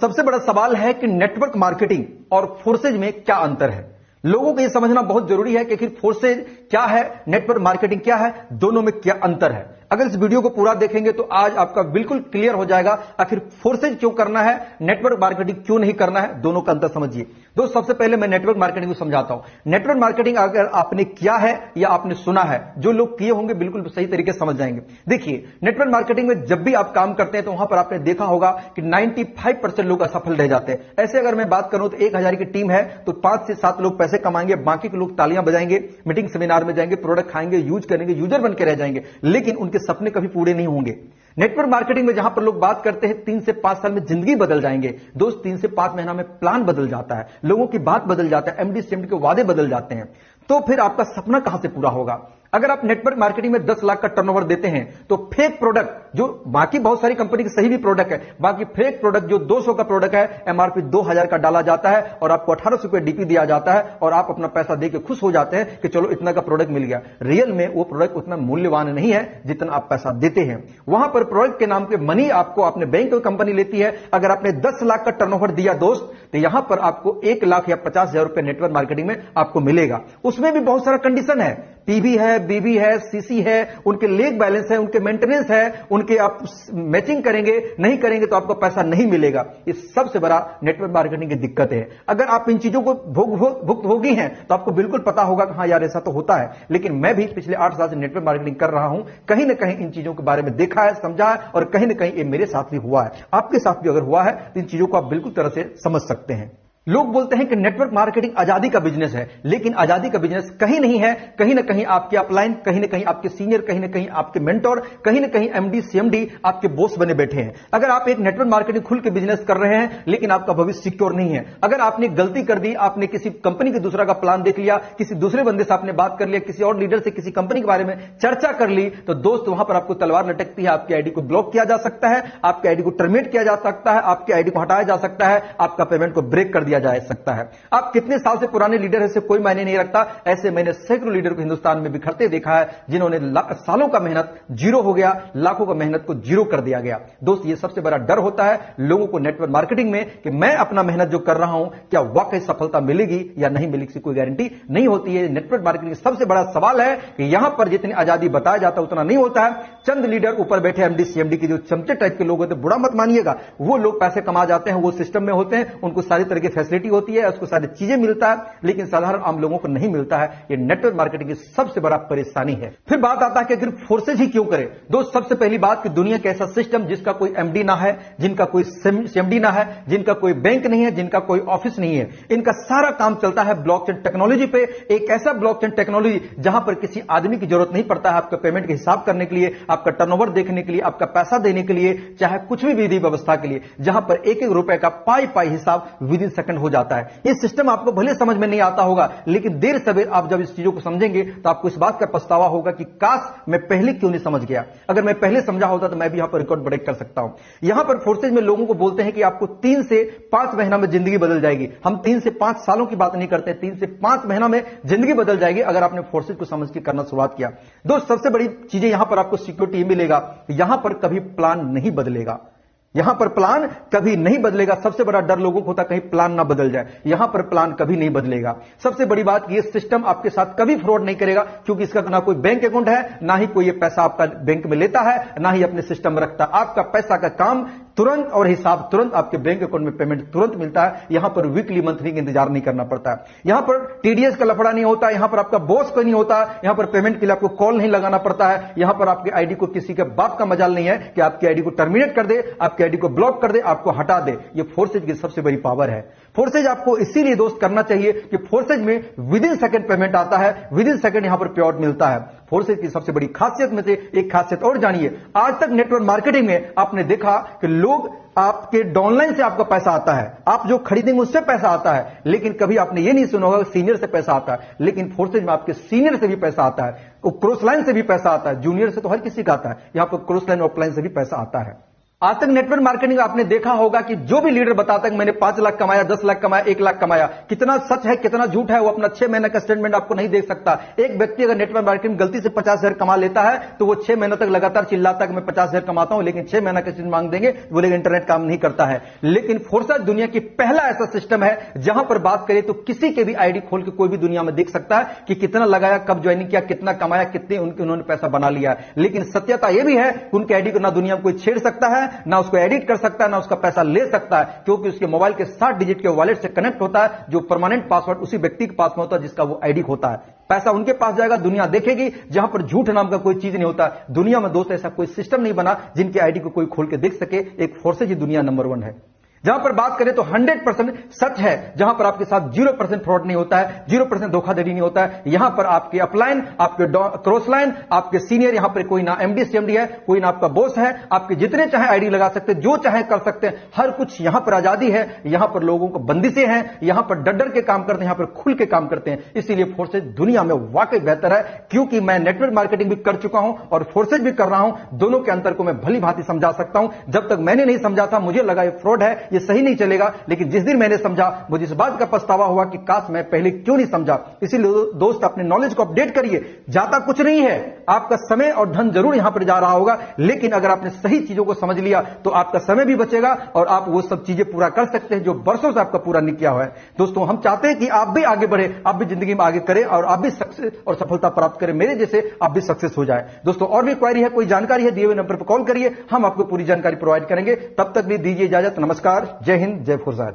सबसे बड़ा सवाल है कि नेटवर्क मार्केटिंग और फोर्सेज में क्या अंतर है। लोगों को यह समझना बहुत जरूरी है कि आखिर फोर्सेज क्या है, नेटवर्क मार्केटिंग क्या है, दोनों में क्या अंतर है। अगर इस वीडियो को पूरा देखेंगे तो आज आपका बिल्कुल क्लियर हो जाएगा आखिर फोर्सेज क्यों करना है, नेटवर्क मार्केटिंग क्यों नहीं करना है, दोनों का अंतर समझिए। दोस्तों सबसे पहले मैं नेटवर्क मार्केटिंग को समझाता हूं। नेटवर्क मार्केटिंग अगर आपने किया है या आपने सुना है, जो लोग किए होंगे बिल्कुल सही तरीके से समझ जाएंगे। देखिए, नेटवर्क मार्केटिंग में जब भी आप काम करते हैं तो वहां पर आपने देखा होगा कि 95% लोग असफल रह जाते हैं। ऐसे अगर मैं बात करूं तो 1000 की टीम है तो 5 से 7 लोग पैसे कमाएंगे, बाकी के लोग तालियां बजाएंगे, मीटिंग सेमिनार में जाएंगे, प्रोडक्ट खाएंगे, यूज करेंगे, यूजर बन के रह जाएंगे, लेकिन उनके सपने कभी पूरे नहीं होंगे। नेटवर्क मार्केटिंग में जहां पर लोग बात करते हैं 3 से 5 साल में जिंदगी बदल जाएंगे। दोस्त 3 से 5 महीना में प्लान बदल जाता है, लोगों की बात बदल जाता है, एमडी सीएमडी के वादे बदल जाते हैं। तो फिर आपका सपना कहां से पूरा होगा। अगर आप नेटवर्क मार्केटिंग में 10 लाख का टर्नओवर देते हैं तो फेक प्रोडक्ट, जो बाकी बहुत सारी कंपनी के सही भी प्रोडक्ट है, बाकी फेक प्रोडक्ट जो 200 का प्रोडक्ट है एमआरपी 2000 का डाला जाता है और आपको 1800 रुपए डीपी दिया जाता है और आप अपना पैसा देके खुश हो जाते हैं कि चलो इतना का प्रोडक्ट मिल गया। रियल में वो प्रोडक्ट उतना मूल्यवान नहीं है जितना आप पैसा देते हैं। वहां पर प्रोडक्ट के नाम के मनी आपको अपने बैंक कंपनी लेती है। अगर आपने 10 लाख का टर्नओवर दिया दोस्त, तो यहां पर आपको 1 लाख या 50,000 रुपए नेटवर्क मार्केटिंग में आपको मिलेगा। उसमें भी बहुत सारा कंडीशन है, पीबी है, बीबी है, सीसी है, उनके लेग बैलेंस है, उनके मेंटेनेंस है, उनके आप मैचिंग करेंगे, नहीं करेंगे तो आपको पैसा नहीं मिलेगा। ये सबसे बड़ा नेटवर्क मार्केटिंग की दिक्कत है। अगर आप इन चीजों को भुक्त भोगी हैं तो आपको बिल्कुल पता होगा कि हाँ यार ऐसा तो होता है। लेकिन मैं भी पिछले 8 साल से नेटवर्क मार्केटिंग कर रहा हूं, कहीं ना कहीं इन चीजों के बारे में देखा है, समझा है और कहीं ना कहीं ये मेरे साथ भी हुआ है। आपके साथ भी अगर हुआ है तो इन चीजों को आप बिल्कुल तरह से समझ सकते हैं। लोग बोलते हैं कि नेटवर्क मार्केटिंग आजादी का बिजनेस है, लेकिन आजादी का बिजनेस कहीं नहीं है। कहीं ना कहीं आपके अपलाइन, कहीं ना कहीं आपके सीनियर, कहीं ना कहीं आपके मेंटोर, कहीं ना कहीं एमडी सीएमडी आपके बॉस बने बैठे हैं। अगर आप एक नेटवर्क मार्केटिंग खुल के बिजनेस कर रहे हैं लेकिन आपका भविष्य सिक्योर नहीं है, अगर आपने गलती कर दी, आपने किसी कंपनी के दूसरा का प्लान देख लिया, किसी दूसरे बंदे से आपने बात कर लिया, किसी और लीडर से किसी कंपनी के बारे में चर्चा कर ली, तो दोस्त वहां पर आपको तलवार लटकती है। आपकी आईडी को ब्लॉक किया जा सकता है, आपकी आईडी को टर्मिनेट किया जा सकता है, आपकी आईडी को हटाया जा सकता है, आपका पेमेंट को ब्रेक कर दिया जा सकता है। आप कितने साल से पुराने लीडर है, इससे कोई मायने नहीं रखता। ऐसे मैंने सैकड़ों लीडर को हिंदुस्तान में बिखरते देखा है, जिन्होंने सालों का मेहनत जीरो हो गया, लाखों का मेहनत को जीरो कर दिया गया। दोस्त ये सबसे बड़ा डर होता है लोगों को नेटवर्क मार्केटिंग में कि मैं अपना मेहनत जो कर रहा हूं क्या वाकई सफलता मिलेगी या नहीं मिलेगी, इसकी कोई गारंटी नहीं होती है। नेटवर्क मार्केटिंग सबसे बड़ा सवाल है कि यहां पर जितनी आजादी बताया जाता है उतना नहीं होता है। चंद लीडर ऊपर बैठे एमडी सीएमडी के जो चमचे टाइप के लोग होते हैं, बुरा मत मानिएगा, वो लोग पैसे कमा जाते हैं, वो सिस्टम में होते हैं, उनको सारी तरह की फैसिलिटी होती है, उसको सारी चीजें मिलता है, लेकिन साधारण आम लोगों को नहीं मिलता है। ये नेटवर्क मार्केटिंग की सबसे बड़ा परेशानी है। फिर बात आता है कि आखिर फोर्सेज ही क्यों करें। दोस्त सबसे पहली बात कि दुनिया का ऐसा सिस्टम जिसका कोई एमडी ना है, जिनका कोई सीएमडी ना है, जिनका कोई बैंक नहीं है, जिनका कोई ऑफिस नहीं है, इनका सारा काम चलता है ब्लॉकचेन टेक्नोलॉजी पे। एक ऐसा ब्लॉकचेन टेक्नोलॉजी जहां पर किसी आदमी की जरूरत नहीं पड़ता है आपका पेमेंट के हिसाब करने के लिए, आपका टर्नओवर देखने के लिए, आपका पैसा देने के लिए, चाहे कुछ भी विधि व्यवस्था के लिए, जहां पर एक एक रुपए का पाई पाई हिसाब विद इन सेकंड हो जाता है। ये सिस्टम आपको भले समझ में नहीं आता होगा, लेकिन देर सवेर आप जब इस चीजों को समझेंगे तो आपको इस बात का पछतावा होगा कि काश मैं पहले क्यों नहीं समझ गया। अगर मैं पहले समझा होता तो मैं भी यहां पर रिकॉर्ड ब्रेक कर सकता हूं। यहां पर फोर्सेज में लोगों को बोलते हैं कि आपको 3 से 5 महीना में जिंदगी बदल जाएगी। हम 3 से 5 सालों की बात नहीं करते, 3 से 5 महीना में जिंदगी बदल जाएगी अगर आपने फोर्सेज को समझ के करना शुरुआत किया। दोस्त सबसे बड़ी चीजें यहां पर आपको सिक्योरिटी मिलेगा, यहां पर कभी प्लान नहीं बदलेगा, यहां पर प्लान कभी नहीं बदलेगा। सबसे बड़ा डर लोगों को होता कहीं प्लान ना बदल जाए, यहां पर प्लान कभी नहीं बदलेगा। सबसे बड़ी बात ये सिस्टम आपके साथ कभी फ्रॉड नहीं करेगा, क्योंकि इसका ना कोई बैंक अकाउंट है, ना ही कोई ये पैसा आपका बैंक में लेता है, ना ही अपने सिस्टम में रखता। आपका पैसा का काम तुरंत और हिसाब तुरंत आपके बैंक अकाउंट में पेमेंट तुरंत मिलता है। यहां पर वीकली मंथली का इंतजार नहीं करना पड़ता है, यहां पर टीडीएस का लफड़ा नहीं होता, यहां पर आपका बॉस का नहीं होता, यहां पर पेमेंट के लिए आपको कॉल नहीं लगाना पड़ता है, यहां पर आपकी आईडी को किसी के बाप का मजाल नहीं है कि आपकी आईडी को टर्मिनेट कर दे, आपकी आईडी को ब्लॉक कर दे, आपको हटा दे। ये फोर्सेज की सबसे बड़ी पावर है। फोर्सेज आपको इसीलिए दोस्त करना चाहिए कि फोर्सेज में विद इन सेकंड पेमेंट आता है, विद इन सेकंड यहां पर पेआउट मिलता है। फोर्सेज की सबसे बड़ी खासियत में से एक खासियत और जानिए। आज तक नेटवर्क मार्केटिंग में आपने देखा कि लोग आपके डाउनलाइन से आपका पैसा आता है, आप जो खरीदेंगे उससे पैसा आता है, लेकिन कभी आपने ये नहीं सुना होगा सीनियर से पैसा आता है। लेकिन फोर्सेज में आपके सीनियर से भी पैसा आता है, क्रॉस लाइन से भी पैसा आता है, जूनियर से तो हर किसी का आता है, यहां पर क्रॉस लाइन ऑफलाइन से भी पैसा आता है। आज तक नेटवर्क मार्केटिंग आपने देखा होगा कि जो भी लीडर बताता है कि मैंने 5 लाख कमाया, 10 लाख कमाया, 1 लाख कमाया, कितना सच है कितना झूठ है वो अपना 6 महीने का स्टेटमेंट आपको नहीं देख सकता। एक व्यक्ति अगर नेटवर्क मार्केटिंग गलती से 50,000 कमा लेता है तो वो 6 महीने तक लगातार चिल्लाता है कि मैं 50,000 कमाता हूं, लेकिन 6 महीना का स्टेटमेंट मांग देंगे, बोलेंगे इंटरनेट काम नहीं करता है। लेकिन फोर्साइट दुनिया की पहला ऐसा सिस्टम है जहां पर बात करें तो किसी के भी आईडी खोल के कोई भी दुनिया में देख सकता है कि कितना लगाया, कब ज्वाइनिंग किया, कितना कमाया, कितने उन्होंने पैसा बना लिया। लेकिन सत्यता यह भी है कि उनके आईडी को ना दुनिया में कोई छेड़ सकता है, ना उसको एडिट कर सकता है, ना उसका पैसा ले सकता है, क्योंकि उसके मोबाइल के 7 डिजिट के वॉलेट से कनेक्ट होता है, जो परमानेंट पासवर्ड उसी व्यक्ति के पास में होता है जिसका वो आईडी होता है। पैसा उनके पास जाएगा, दुनिया देखेगी। जहां पर झूठ नाम का कोई चीज नहीं होता दुनिया में दोस्त, ऐसा कोई सिस्टम नहीं बना जिनके आईडी को कोई खोल के देख सके। एक फोर्सेज ही दुनिया नंबर 1 है। जहां पर बात करें तो 100% सच है, जहां पर आपके साथ 0% फ्रॉड नहीं होता है, 0% धोखाधड़ी नहीं होता है। यहां पर आपके अपलाइन, आपके क्रॉस लाइन, आपके सीनियर, यहां पर कोई ना एमडी सीएमडी है, कोई ना आपका बॉस है, आपके जितने चाहे आईडी लगा सकते हैं, जो चाहे कर सकते हैं, हर कुछ यहां पर आजादी है। यहां पर लोगों को बंदिशें हैं, यहां पर डर के काम करते हैं, यहां पर खुल के काम करते हैं। इसीलिए फोर्सेज दुनिया में वाकई बेहतर है, क्योंकि मैं नेटवर्क मार्केटिंग भी कर चुका हूं और फोर्सेज भी कर रहा हूं। दोनों के अंतर को मैं भली भांति समझा सकता हूं। जब तक मैंने नहीं समझा था, मुझे लगा ये फ्रॉड है, ये सही नहीं चलेगा, लेकिन जिस दिन मैंने समझा, मुझे इस बात का पछतावा हुआ कि काश मैं पहले क्यों नहीं समझा। इसीलिए दोस्त अपने नॉलेज को अपडेट करिए। जाता कुछ नहीं है, आपका समय और धन जरूर यहां पर जा रहा होगा, लेकिन अगर आपने सही चीजों को समझ लिया तो आपका समय भी बचेगा और आप वो सब चीजें पूरा कर सकते हैं जो वर्षों से आपका पूरा नहीं किया हुआ है। दोस्तों, हम चाहते हैं कि आप भी आगे बढ़े, आप भी जिंदगी में आगे करें और आप भी सक्सेस और सफलता प्राप्त करें, मेरे जैसे आप भी सक्सेस हो जाए। दोस्तों, और भी क्वेरी है, कोई जानकारी है, दिए हुए नंबर पर कॉल करिए, हम आपको पूरी जानकारी प्रोवाइड करेंगे। तब तक भी दीजिए इजाजत। नमस्कार, जय हिंद, जय फोर्साइट।